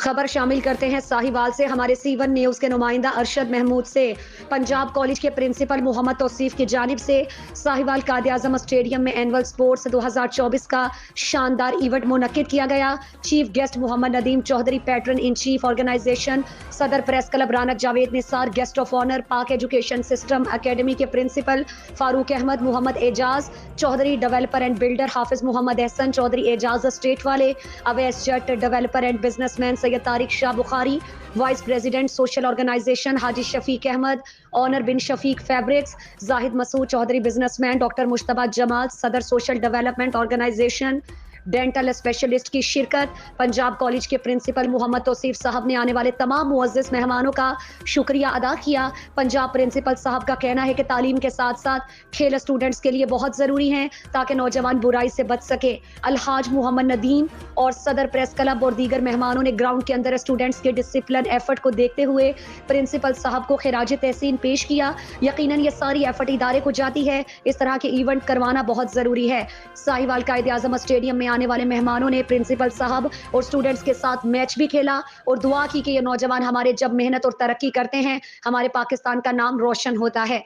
خبر شامل کرتے ہیں ساہیوال سے ہمارے C1 نیوز کے نمائندہ ارشد محمود سے۔ پنجاب کالج کے پرنسپل محمد توصیف کی جانب سے ساہیوال قائد-اعظم اسٹیڈیم میں اینول سپورٹس 2024 کا شاندار ایونٹ منعقد کیا گیا۔ Chief guest Muhammad Nadeem Chaudhry, patron in chief organization صدر پریس کلب رانک Javed Nisar, guest of honour Pak education system academy کے principal Farooq Ahmed, Muhammad Ijaz Chaudhry developer and builder, Hafiz Muhammad Ahsan Chaudhry Ijaz estate والے، Awais Jatt developer and business man Syed Tariq Shah Bukhari, vice president social organisation Haji Shafiq Ahmed, owner بن Shafiq fabrics, Zahid Masood Chaudhry businessman, doctor مشتبہ جمال صدر social development organisation dental specialist کی شرکت۔ Punjab college کے principal Muhammad Tauseef صاحب نے آنے والے تمام معزز مہمانوں کا شکریہ ادا کیا۔ پنجاب پرنسپل صاحب کا کہنا ہے کہ تعلیم کے ساتھ ساتھ کھیل اسٹوڈنٹس کے لیے بہت ضروری ہیں تاکہ نوجوان برائی سے بچ سکے۔ الحاج محمد ندیم اور صدر پریس کلب اور دیگر مہمانوں نے گراؤنڈ کے اندر اسٹوڈنٹس کے ڈسپلن ایفرٹ کو دیکھتے ہوئے پرنسپل صاحب کو خراج تحسین پیش کیا۔ یقیناً یہ ساری ایفرٹ ادارے کو جاتی ہے، اس طرح کے ایونٹ کروانا بہت ضروری ہے۔ ساہیوال قائد-اعظم اسٹیڈیم میں آنے والے مہمانوں نے پرنسپل صاحب اور اسٹوڈنٹس کے ساتھ میچ بھی کھیلا اور دعا کی کہ یہ نوجوان ہمارے جب محنت اور ترقی کرتے ہیں ہمارے پاکستان کا نام روشن ہوتا ہے۔